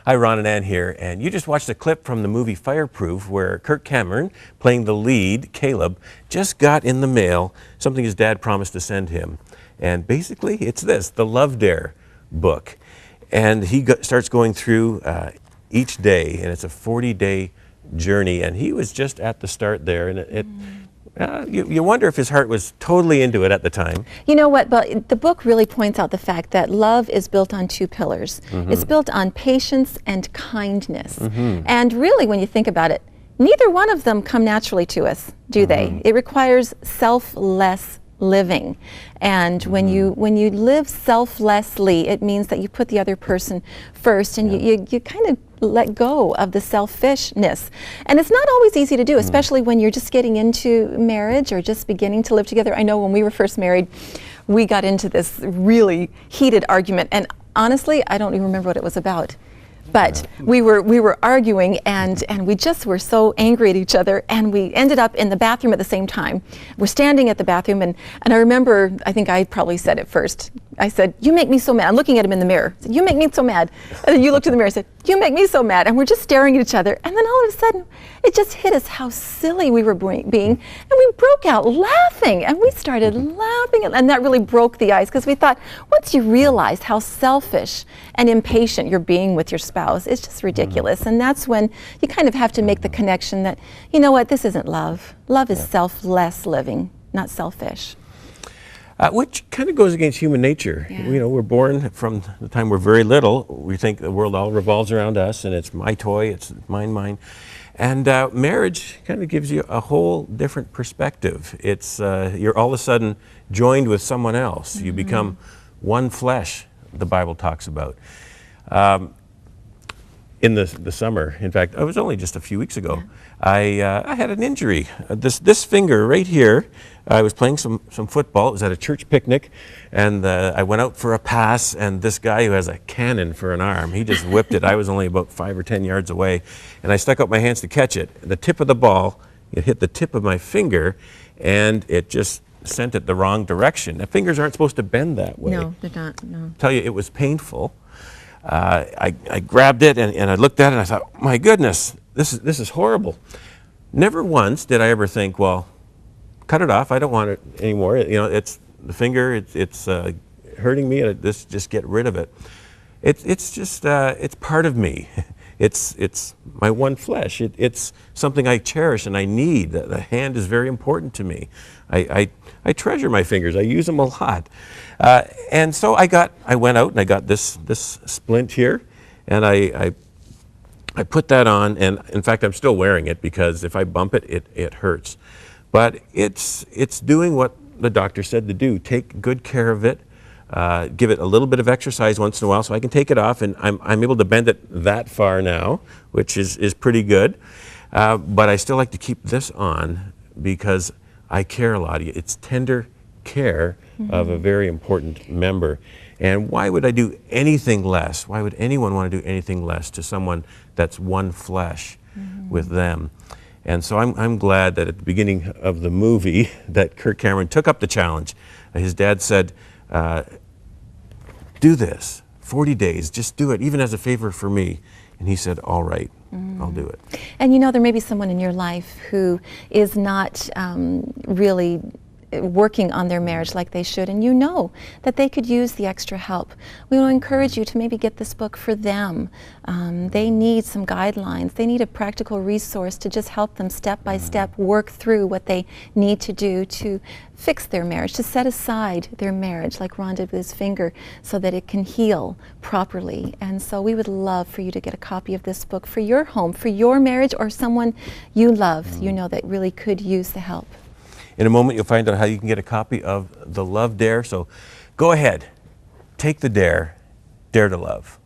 Hi, Ron and Ann here, and you just watched a clip from the movie Fireproof where Kirk Cameron, playing the lead, Caleb, just got in the mail something his dad promised to send him. And basically, it's this, the Love Dare book. And he starts going through each day, and it's a 40-day journey, and he was just at the start there, and you wonder if his heart was totally into it at the time. You know what, but the book really points out the fact that love is built on two pillars. It's built on patience and kindness. And really, when you think about it, neither one of them come naturally to us, do they? It requires selfless living. And when you live selflessly, it means that you put the other person first, and you kind of let go of the selfishness. And it's not always easy to do, especially when you're just getting into marriage or just beginning to live together. I know when we were first married, we got into this really heated argument, and honestly, I don't even remember what it was about. But we were arguing, and we just were so angry at each other, and we ended up in the bathroom at the same time. We're standing at the bathroom, and I remember, I think I probably said it first. I said, "You make me so mad." I'm looking at him in the mirror. I said, "You make me so mad." And then you looked in the mirror and said, "You make me so mad." And we're just staring at each other. And then all of a sudden, it just hit us how silly we were being. And we broke out laughing. And we started laughing. And that really broke the ice, because we thought, once you realize how selfish and impatient you're being with your spouse, it's just ridiculous. And that's when you kind of have to make the connection that, you know what, this isn't love. Love is selfless living, not selfish. Which kind of goes against human nature. You know, we're born from the time we're very little. We think the world all revolves around us, and it's my toy, it's mine. And marriage kind of gives you a whole different perspective. It's you're all of a sudden joined with someone else. You become one flesh, the Bible talks about. In the summer, in fact, it was only just a few weeks ago, I had an injury. This finger right here, I was playing some football. It was at a church picnic, and I went out for a pass, and this guy who has a cannon for an arm, he just whipped it. I was only about 5 or 10 yards away, and I stuck out my hands to catch it. The tip of the ball, it hit the tip of my finger, and it just sent it the wrong direction. The fingers aren't supposed to bend that way. No, they're not, no. Tell you, it was painful. I grabbed it and I looked at it and I thought, my goodness, this is horrible. Never once did I ever think, well, cut it off. I don't want it anymore. You know, it's the finger. It's hurting me, and just get rid of it. It's just it's part of me. It's my one flesh. It's something I cherish and I need. The hand is very important to me. I treasure my fingers. I use them a lot. And so I went out and I got this splint here, and I put that on, and in fact I'm still wearing it because if I bump it, it hurts. But it's doing what the doctor said to do. Take good care of it. Give it a little bit of exercise once in a while so I can take it off, and I'm able to bend it that far now, which is pretty good. But I still like to keep this on because I care a lot. It's tender care of a very important member. And why would I do anything less? Why would anyone want to do anything less to someone that's one flesh with them? And so I'm glad that at the beginning of the movie that Kirk Cameron took up the challenge. His dad said, do this, 40 days, just do it, even as a favor for me. And he said, all right, I'll do it. And you know, there may be someone in your life who is not really working on their marriage like they should, and you know that they could use the extra help. We will encourage you to maybe get this book for them. They need some guidelines. They need a practical resource to just help them step by step work through what they need to do to fix their marriage, to set aside their marriage like Ron did with his finger so that it can heal properly. And so we would love for you to get a copy of this book for your home, for your marriage, or someone you love, you know, that really could use the help. In a moment, you'll find out how you can get a copy of The Love Dare. So go ahead, take the dare, dare to love.